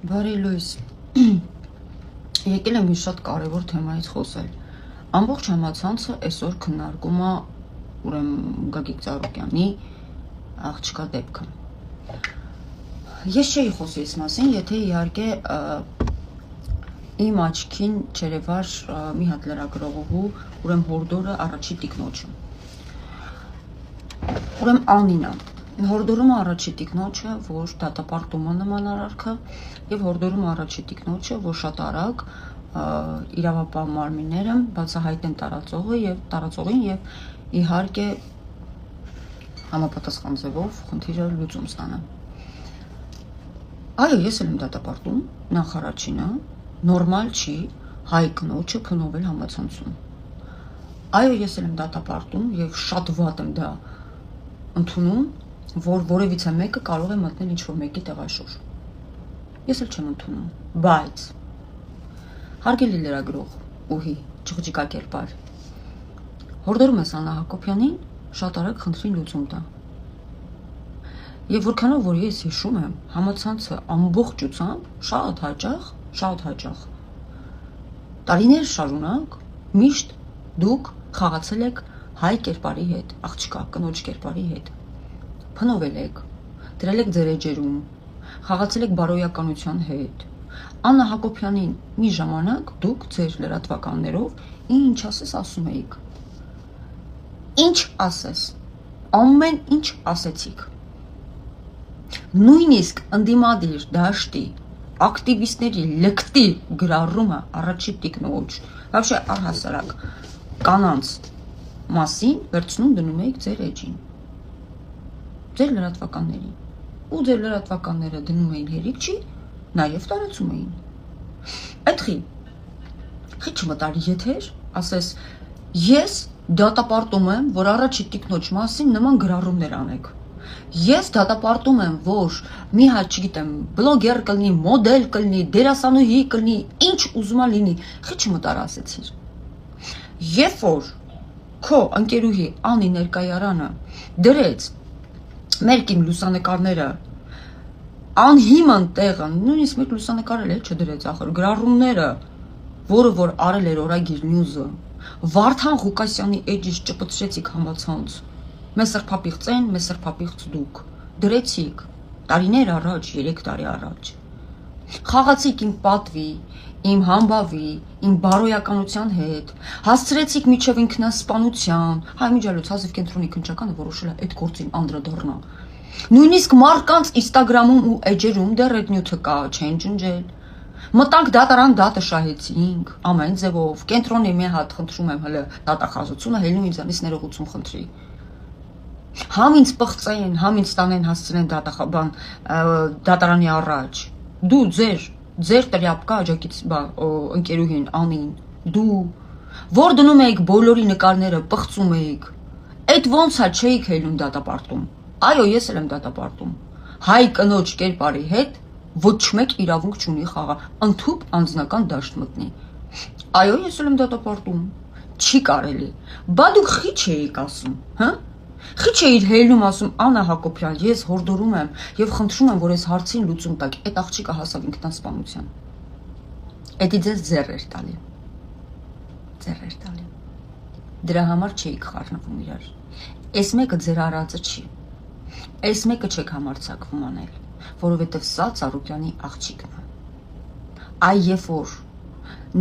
Բարի լույս, եկել եմ մի շատ կարևոր թեմայից խոսել, ամբողջ համացանցը այսօր քննարկում է Գագիկ Ծառուկյանի աղջկա դեպքը, ես չէի խոսի այս մասին, եթե իհարկե իմ աչքին չերևար մի հատ լրագրողուհու, հորդորը առաջի տիկնոջը, Անինա, հորդորում առաջի տիկնոջը, որ դատապարտում է նման արարքը և հորդորում առաջի տիկնոջը, որ շատ արագ իրավապահ մարմինները բացահայտեն տարածողին և իհարկե համապատասխան ձևով խնդիրը լուծում ստանան։ Այո, ես էլ եմ դատապարտում, նախ առաջինը, նորմալ չի հայ կնոջը փնովել համացանցում։ Այո, ես էլ եմ դատապարտում և շատ վատ եմ դա ընդունում, որ որևիցե մեկը կարող է մտնել ինչ-որ մեկի տեղաշոր։ Ես էլ չեմ ընդունում, բայց հարգելի լրագրող ուհի, չղջիկակերպար, հորդորում ես Աննա Հակոբյանին շատ արագ խնդրի լուծում տա։ Եվ որքանով որ ես հիշում եմ, համացանցը ամբողջությամբ շատ հաճախ տարիներ շարունակ միշտ դուք խաղացել եք հայ կերպարի հետ, աղջկա, կնոջ կերպարի հետ, փնովել եք, դրել եք ձեր էջերում, խաղացել եք բարոյականության հետ։ Աննա Հակոբյանին մի ժամանակ դուք ձեր լրատվականներով ինչ ասես ասում էիք։ Ինչ ասես, ամեն ինչ ասեցիք։ Նույնիսկ ընդդիմադիր դաշտի ակտիվիստների լկտի գրառումը առաջի տիկնոջ, вообще առհասարակ կանանց մասին վերցնում դնում էիք ձեր էջին, ձեր լրատվականներին, ու ձեր լրատվականները դնում էին հերիք չի, նաև տարածում էին։ Այդ խի չմտար եթեր, ասես ես դատապարտում եմ, որ առաջի տիկնոջ մասին նման գրառումներ անեք։ Ես դատապարտում եմ, որ մի հատ, չգիտեմ, բլոգեր կլինի, մոդել կլինի, դերասանուհի կլինի, ինչ ուզում լինի, խի չմտար ասեցիր։ Երբ որ քո ընկերուհի Անի Ներկայարանը դրեց մեր կին լուսանկարները անհիմն տեղը, նույնիսկ մեկ լուսանկարել էլ չդրեց ախր, գրառումները, որը որ արել էր Օրագիր Նյուզը, Վարդան Ղուկասյանի էջից ճպցրեցիք համացանց, մեզ սրբապիղծ են, մեզ սրբապիղծ դուք, դրեցիք, տարիներ առաջ, 3 տարի առաջ, խաղացիք իմ պատվի, իմ համբավի, իմ բարոյականության հետ, հասցրեցիք միջև ինքնասպանության, հայ միջալուց հազիվ կենտրոնի քննչականը որոշել է այդ գործին անդրադառնա։ Նույնիսկ մարկանց Ինստագրամում ու էջերում դեռ այդ նյութը կա, չեն ջնջել։ Մտանք դատարան դատը շահեցինք, ամեն ձևով, կենտրոնի մի հատ խնդրում եմ հələ դատախազությունը, հելնում ինձանից ներողություն խնդրի։ Համ ինձ պղծեն, համ ինձ տանեն հասցնեն դատարանի առաջ։ Դու ձեր տրյապկա աջակից ընկերուհին Անին, դու, որ դնում էիք բոլորի նկարները, պղծում էիք, այդ ոնց է չէիք հելնում դատապարտում։ Այո, ես էլ եմ դատապարտում։ Հայ կնոջ կերպարի հետ ոչ մեկ իրավունք չունի խաղա, ընդհուպ անձնական դաշտ մտնի։ Այո, ես էլ եմ դատապարտում։ Չի կարելի։ Բա դուք խի չէիք ասում, հա? Խի չէիր հելնում ասում Աննա Հակոբյան, ես հորդորում եմ եւ խնդրում եմ, որ այս հարցին լուծում տաք, այդ աղջիկը հասավ ինքնասպանության։ Էդի ձեզ ձեռ էր տալի։ Դրա համար չէիք խառնվում իրար։ Այս մեկը ձեր արածը չի։ Այս մեկը չեք համարձակվում անել, որովհետև սա Ծառուկյանի աղջիկն է։ Այ երբ որ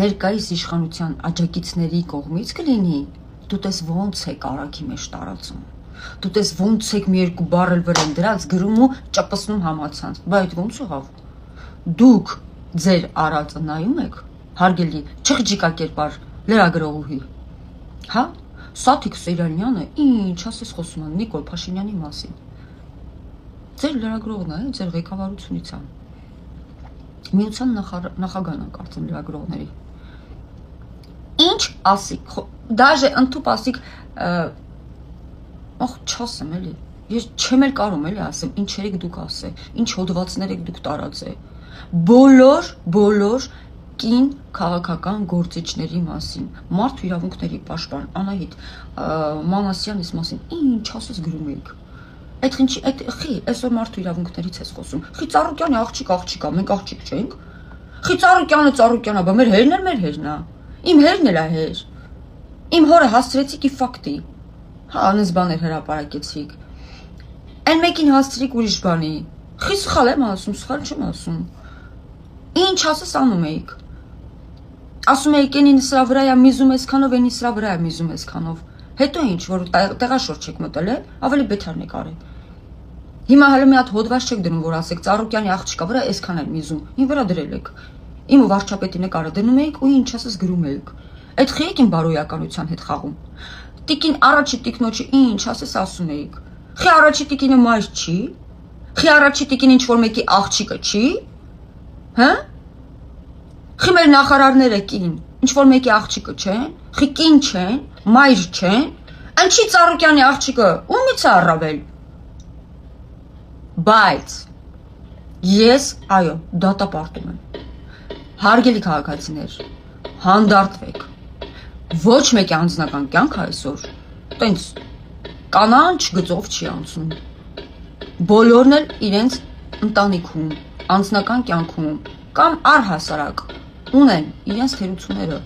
ներկայիս իշխանության աջակիցների կողմից կլինի, դու տես ոնց եք արագի մեջ տարածում։ Դու տես ոնց եք մի երկու բառ էլ վրան դրած գրում ու ճպսնում համացանց։ Բա այդ ոնց եղավ։ Դուք ձեր արածը նայում եք, հարգելի չղջիկակերպար լրագրողուհի։ Հա, Սաթիկ Սեյրանյանը ինչ ասես խոսում է Նիկոլ Փաշինյանի մասին։ Ձեր լրագրողն է, ձեր ղեկավարությունից է։ Միության նախագահն է կարծեմ լրագրողների։ Ինչ ասիք, դաժե ընդհուպ ասիք, չասեմ էլի, ես չեմ էլ կարող էլի ասեմ, ինչեր եք դուք ասել, ինչ հոդվածներ եք դուք տարածել։ Բոլոր կին քաղաքական գործիչների մասին, մարդու իրավունքների պաշտպան Անահիտ Մանասյանից մասին ինչ ասես գրում էիք։ Այդ ինչի, այդ խի, այսօր մարդու իրավունքներից ես խոսում։ Խի Ծառուկյանի աղջիկա, մենք աղջիկ չենք։ Խի Ծառուկյանը, բա մեր հերն է։ Իմ հերն էլ է հեր։ Իմ հորը հասցրեցիք ի ֆակտի։ Հա, անես բաներ հրապարակեցիք։ Այն մեկին հասցրիք ուրիշ բանի։ Խի սխալ եմ ասում, սխալ չեմ ասում։ Ինչ ասես անում էիք։ Ասում էիք էնին սրա վրա է միզում այսքանով, էնի սրա վրա է միզում այսքանով։ Հետո ինչ, որ տեղաշորջ չեք մտել, ավելի բեթարն եք արել։ Հիմա հələ մի հատ հոդված չեք դնում, որ ասեք Ծառուկյանի աղջիկա վրա այսքան էլ միզում։ Ին վրա դրել եք։ Իմ վարչապետի նկարը դնում էիք ու ինչ ասես գրում էիք։ Այդ խի եք իմ բարոյականության հետ խաղում։ Տիկին առաջի տիկնոջը ինչ ասես ասում էիք։ Խի առաջի տիկինը մայր չի։ Խի առաջի տիկին ինչ որ մեկի աղջիկը չի։ Հա։ Խի մեր նախարարները կին, ինչ որ մեկի աղջիկը չեն, խի կին չեն, մայր չեն, ինչի Ծառուկյանի աղջիկը ումից է առավել։ Բայց ես, այո, դատապարտում եմ։ Հարգելի քաղաքացիներ, հանդարտվեք։ Ոչ մեկի անձնական կյանքը այսօր տենց կանանչ գծով չի անցնում։ Բոլորն էլ իրենց ընտանիքում, անձնական կյանքում կամ առհասարակ ունեն իրենց թերությունները։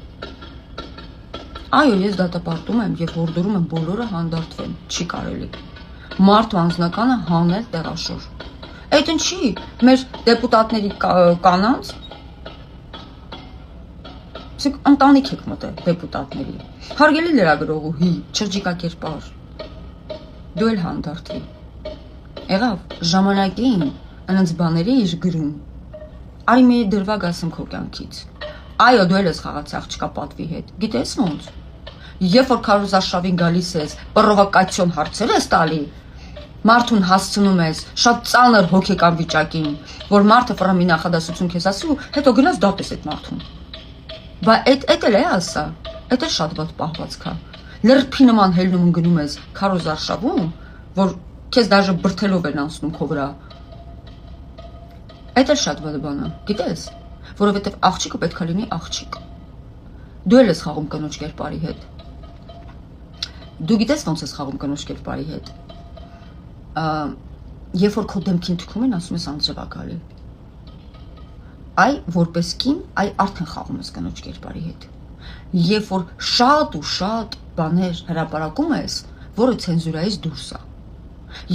Այո, ես դատապարտում եմ եւ հորդորում եմ բոլորը հանդարտվեն, չի կարելի։ Մարդու անձնականը հանել տեղաշոր։ Այդ ինչի մեր դեպուտատների կանանց ընտանիք եք մտել դեպուտատների։ Հարգելի լրագրողուհի, չրջիկակերպար, դու էլ հանդարտվի։ Եղավ ժամանակին այնց բաների իր գրում։ Արի մի դրվագ ասեմ քո կյանքից։ Այո, դու էլ ես խաղացի աղջկա պատվի հետ։ Գիտես ոնց։ Երբ որ քարոզարշավին գալիս ես, պրովոկացիոն հարցեր ես տալի, մարդուն հասցնում ես շատ ծանր հոգեկան վիճակին, որ մարդը ֆրամի նախադասություն քեզ ասի ու հետո գնաս դատես այդ մարդուն։ Բա այդ էլ է ասա, այդ էլ շատ ված պահվածք է։ Լրփի նման հելնում գնում ես քարոզարշավում, որ քեզ դաժե բրթելով են անցնում քո վրա։ Այդ էլ շատ ված բան է, գիտես, որովհետև աղջիկը պետք է լինի աղջիկ։ Դու էլ ես խաղում կնոջ կերպարի հետ։ Դու գիտես ոնց ես խաղում կնոջ կերպարի հետ։ Երբ որ քո դեմքին թքում են, ասում ես անձրևակալի։ Այ որպես կին, այ արդեն խաղում ես կնոջ կերպարի հետ։ Երբ որ շատ ու շատ բաներ հրապարակում ես, որը ցենզուրայից դուրս է։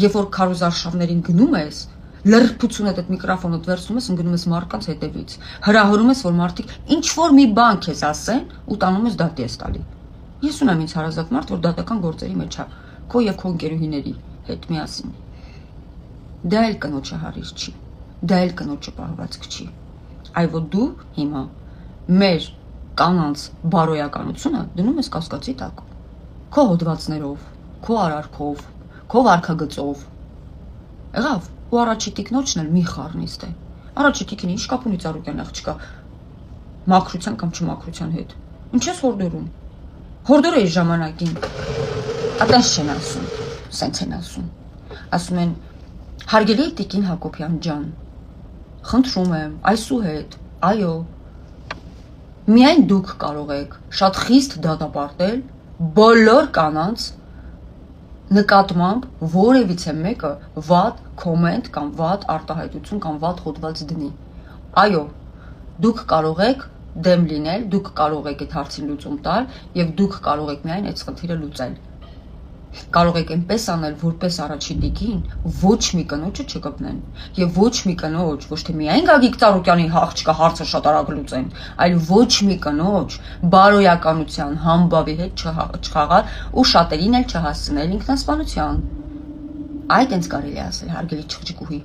Երբ որ քարոզարշավներին գնում ես, լրփությունդ այդ միկրոֆոնը վերցնում ես, ընկնում ես մարդկանց հետևից, հրահրում ես, որ մարդիկ ինչ որ մի բան քեզ ասեն ու տանում ես դատի ես տալի։ Ես ունեմ ինձ հարազատ մարդ, որ դատական գործերի մեջ է, քո եւ քո ընկերուհիների հետ միասին։ Դա էլ կնոջը հարիր չի, դա էլ կնոջը պահվածք չի։ Այո, դու հիմա մեր կանանց բարոյականությունը դնում ես կասկածի տակ։ Քո հոդվածներով, քո արարքով, քո վարքագծով։ Եղավ, ու առաջի տիկնոջն էլ մի խառնիստ է։ Առաջի տիկինը ինչ կապ ունի Ծառուկյան աղջկա մաքրության կամ չմաքրության հետ։ Ինչ ես հորդորում։ Հորդորը իր ժամանակին։ Այդպես չեն ասում, սենց են ասում։ Ասում են հարգելի տիկին Հակոբյան ջան, խնդրում եմ, այսուհետ, այո, միայն դուք կարող եք շատ խիստ դատապարտել բոլոր կանանց նկատմամբ որևիցե մեկը վատ կոմենտ կամ վատ արտահայտություն կամ վատ հոդված դնի։ Այո, դուք կարող եք դեմ լինել, դուք կարող եք այդ հարցին լուծում տալ եւ դուք կարող եք միայն այդ խնդիրը լուծել։ Կարող եք այնպես անել, որպես առաջի տիկին ոչ մի կնոջը չկպնեն եւ ոչ մի կնոջ, ոչ թե միայն Գագիկ Ծառուկյանի աղջկա հարցը շատ արագ լուծեն, այլ ոչ մի կնոջ բարոյականության համբավի հետ չխաղալ ու շատերին էլ չհասցնել ինքնասպանության։ Այդ ինձ կարելի ասել, հարգելի չղջիկուհի,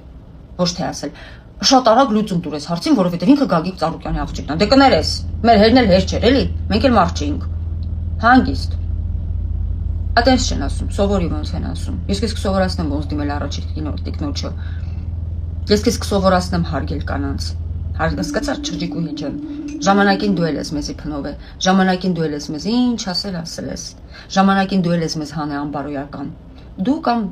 ոչ թե ասել շատ արագ լուծում տուրես հարցին, որովհետեւ ինքը Գագիկ Ծառուկյանի աղջիկն է։ Դե կներես, մեր հերն էլ հեր չէր, էլի, մենք էլ մարդ չէինք։ Հանգիստ։ Այդպես չեն ասում, սովորի ոնց են ասում։ Ես քեզ կսովորացնեմ ոնց դիմել առաջի տիկնոջը։ Ես քեզ կսովորացնեմ հարգել կանանց։ Հասկացա՞ր չղջիկուհի ջան։ Ժամանակին դու ես մեզի փնով է։ Ժամանակին դու ես մեզ ինչ ասել ես։ Ժամանակին դու ես մեզ հանե անբարոյական։ Դու կամ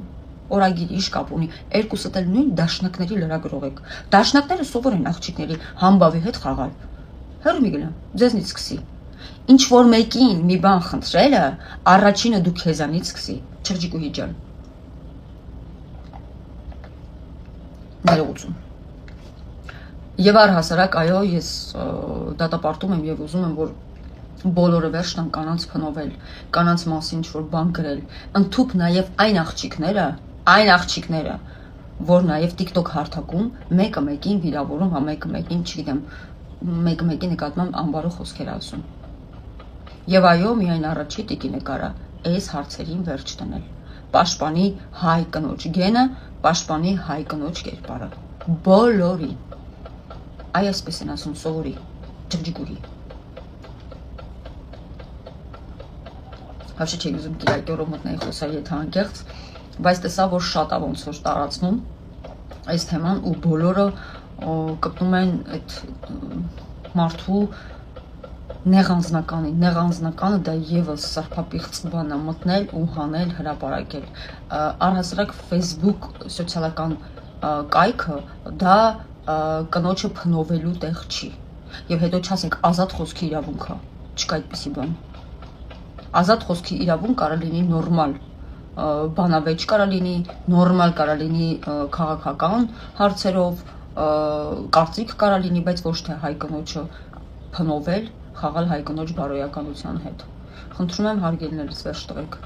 օրագիր իշ կապ ունի, երկուսդ էլ նույն դաշնակների լրագրող եք։ Դաշնակները սովոր են աղջիկների համբավի հետ խաղալ։ Հեռու մի գնա, ձեզնից սկսի։ Ինչ որ մեկին մի բան խնդրելը, առաջինը դու քեզանից սկսի, չղջիկուհի ջան։ ներողություն։ Եվ առհասարակ, այո, ես դատապարտում եմ եւ ուզում եմ, որ բոլորը վերջ տան կանանց փնովել, կանանց մասին ինչ-որ բան գրել, ընդཐուփ նաեւ այն աղջիկները, որ նաեւ TikTok հարթակում մեկը մեկին վիրավորում, հա մեկը մեկին, չգիտեմ, մեկը մեկի նկատմամբ անբարո խոսքեր ասում։ Եվ այո, միայն առաջի տիկինը կարա այս հարցերին վերջ դնել։ Պաշտպանի հայ կնոջ գենը, պաշտպանի հայ կնոջ կերպարը։ Բոլորին։ Այ այսպես են ասում, սովորի, ջղջիկուրի։ Հաշի չի ուզում կիրակյորով մտնեի խոսալ եթե անկեղծ, բայց տեսա, որ շատ է ոնց որ տարածնում այս թեման ու բոլորը կպտում են այդ մարդու նեղանձնականը դա եւս սարփապիղծ բան է մտնել ու հանել հրապարակել։ Առհասարակ Facebook սոցիալական կայքը դա կնոջը փնովելու տեղ չի։ Եվ հետո չասեք ազատ խոսքի իրավունք է, չկա այդպիսի բան։ Ազատ խոսքի իրավունք կարա լինի նորմալ բանավեճ կարա լինի, նորմալ կարա լինի քաղաքական հարցերով, կարծիք կարա լինի, բայց ոչ թե հայ կնոջը փնովել, խաղալ հայ կնոջ բարոյականության հետ։ Խնդրում եմ հարգելիներս վերջ տվեք։